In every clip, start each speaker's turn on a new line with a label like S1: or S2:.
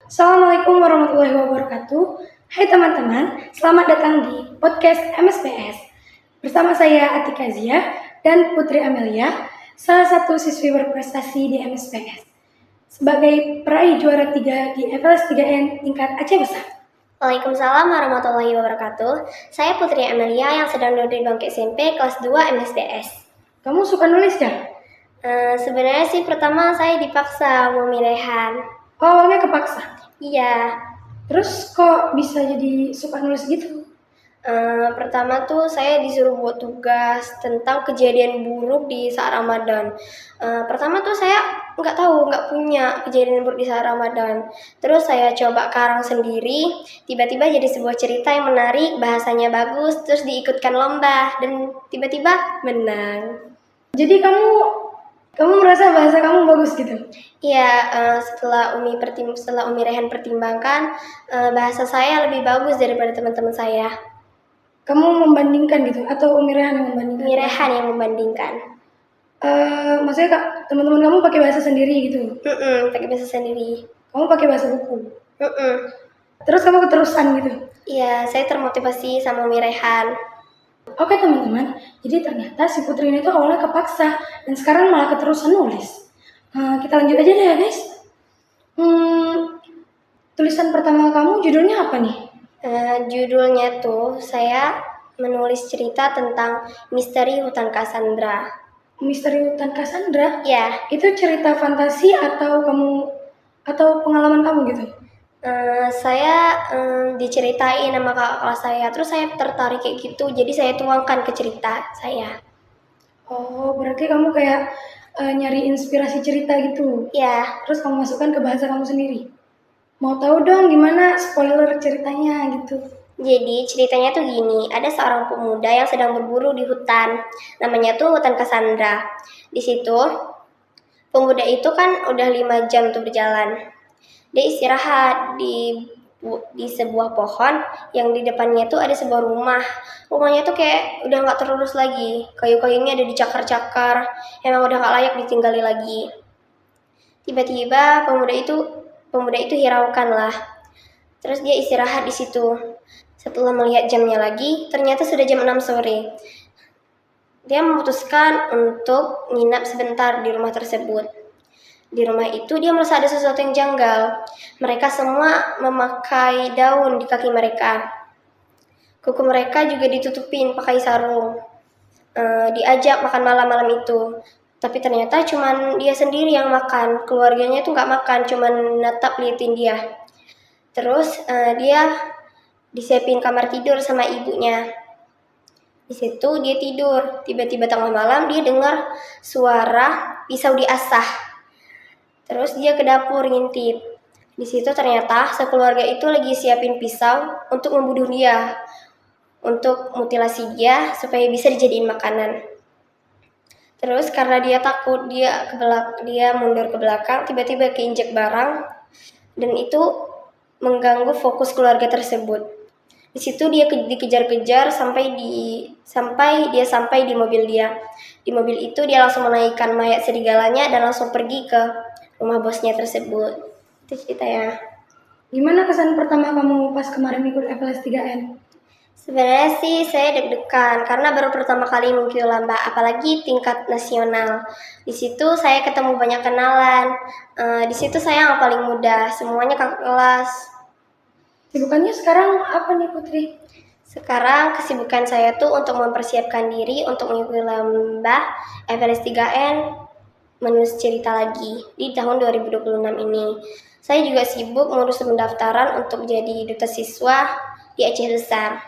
S1: Assalamualaikum warahmatullahi wabarakatuh. Hai teman-teman, selamat datang di podcast MSPS. Bersama saya Atika Zia dan Putri Amelia, salah satu siswi berprestasi di MSPS. Sebagai peraih juara 3 di FLS 3N tingkat Aceh Besar.
S2: Waalaikumsalam warahmatullahi wabarakatuh. Saya Putri Amelia yang sedang duduk di bangku SMP kelas 2 MSDS.
S1: Kamu suka nulis ya?
S2: Sebenarnya sih pertama saya dipaksa mau milihan.
S1: Oh, awalnya kepaksa?
S2: Iya.
S1: Terus kok bisa jadi suka nulis gitu?
S2: Pertama tuh saya disuruh buat tugas tentang kejadian buruk di saat Ramadan. Pertama tuh saya nggak punya kejadian buruk di saat Ramadan. Terus saya coba karang sendiri, tiba-tiba jadi sebuah cerita yang menarik, bahasanya bagus, terus diikutkan lomba dan tiba-tiba menang.
S1: Jadi kamu merasa bahasa kamu bagus gitu?
S2: Iya, setelah Umi Rehan pertimbangkan, bahasa saya lebih bagus daripada teman-teman saya.
S1: Kamu membandingkan gitu atau Umi Rehan yang membandingkan?
S2: Umi Rehan yang membandingkan.
S1: Maksudnya kak, teman-teman kamu pakai bahasa sendiri gitu?
S2: Pakai bahasa sendiri.
S1: Kamu pakai bahasa buku? Terus kamu keterusan gitu?
S2: Iya, saya termotivasi sama Umi Rehan.
S1: Oke teman-teman, jadi ternyata si Putri ini tuh awalnya kepaksa dan sekarang malah keterusan nulis. Kita lanjut aja deh ya guys. Tulisan pertama kamu judulnya apa nih?
S2: Judulnya tuh saya menulis cerita tentang misteri hutan Cassandra.
S1: Misteri hutan Cassandra?
S2: Ya.
S1: Itu cerita fantasi atau pengalaman kamu gitu?
S2: Saya diceritain sama kakak kelas saya, terus saya tertarik kayak gitu, jadi saya tuangkan ke cerita saya.
S1: Oh, berarti kamu kayak nyari inspirasi cerita gitu?
S2: Ya.
S1: Terus kamu masukkan ke bahasa kamu sendiri? Mau tahu dong gimana spoiler ceritanya gitu?
S2: Jadi ceritanya tuh gini, ada seorang pemuda yang sedang berburu di hutan, namanya tuh hutan Cassandra. Di situ pemuda itu kan udah 5 jam tuh berjalan. Dia istirahat di sebuah pohon yang di depannya tuh ada sebuah rumah. Rumahnya tuh kayak udah nggak terurus lagi, kayu-kayunya ada dicakar-cakar, emang udah nggak layak ditinggali lagi. Tiba-tiba pemuda itu hiraukan lah. Terus dia istirahat di situ. Setelah melihat jamnya lagi, ternyata sudah jam 6 sore. Dia memutuskan untuk nginap sebentar di rumah tersebut. Di rumah itu dia merasa ada sesuatu yang janggal. Mereka semua memakai daun di kaki mereka. Kuku mereka juga ditutupin pakai sarung. Diajak makan malam-malam itu. Tapi ternyata cuman dia sendiri yang makan. Keluarganya tuh nggak makan, cuman natap liatin dia. Terus dia disiapin kamar tidur sama ibunya. Di situ dia tidur. Tiba-tiba tengah malam dia dengar suara pisau diasah. Terus dia ke dapur ngintip. Di situ ternyata sekeluarga itu lagi siapin pisau untuk membunuh dia, untuk mutilasi dia supaya bisa dijadiin makanan. Terus karena dia takut, dia mundur ke belakang, tiba-tiba keinjek barang dan itu mengganggu fokus keluarga tersebut. Di situ dia dikejar-kejar sampai dia sampai di mobil dia. Di mobil itu dia langsung menaikkan mayat serigalanya dan langsung pergi ke rumah bosnya tersebut. Itu ceritanya.
S1: Gimana kesan pertama kamu pas kemarin ikut FLS 3N?
S2: Sebenarnya sih saya deg-degan karena baru pertama kali mengikuti lomba, apalagi tingkat nasional. Di situ saya ketemu banyak kenalan. Di situ saya yang paling muda, semuanya kakak kelas.
S1: Kesibukannya sekarang apa nih Putri?
S2: Sekarang kesibukan saya tuh untuk mempersiapkan diri untuk mengikuti lomba FLS 3N menulis cerita lagi di tahun 2026 ini. Saya juga sibuk mengurus pendaftaran untuk jadi duta siswa di Aceh Besar.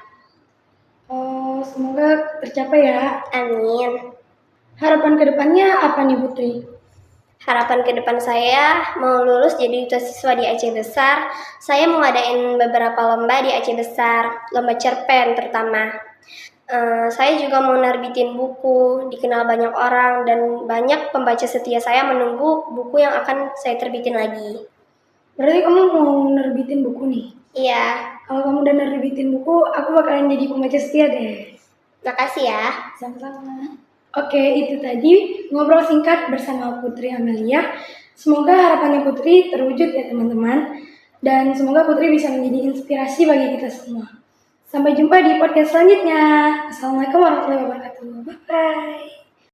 S1: Oh, semoga tercapai ya.
S2: Amin.
S1: Harapan kedepannya apa nih Putri?
S2: Harapan ke depan saya mau lulus jadi duta siswa di Aceh Besar. Saya mau ngadain beberapa lomba di Aceh Besar, lomba cerpen terutama. Saya juga mau nerbitin buku, dikenal banyak orang, dan banyak pembaca setia saya menunggu buku yang akan saya terbitin lagi.
S1: Berarti kamu mau nerbitin buku nih?
S2: Iya.
S1: Kalau kamu udah nerbitin buku, aku bakalan jadi pembaca setia deh.
S2: Makasih ya.
S1: Sama-sama. Oke, itu tadi ngobrol singkat bersama Putri Amelia. Semoga harapannya Putri terwujud ya teman-teman. Dan semoga Putri bisa menjadi inspirasi bagi kita semua. Sampai jumpa di podcast selanjutnya. Assalamualaikum warahmatullahi wabarakatuh. Bye-bye.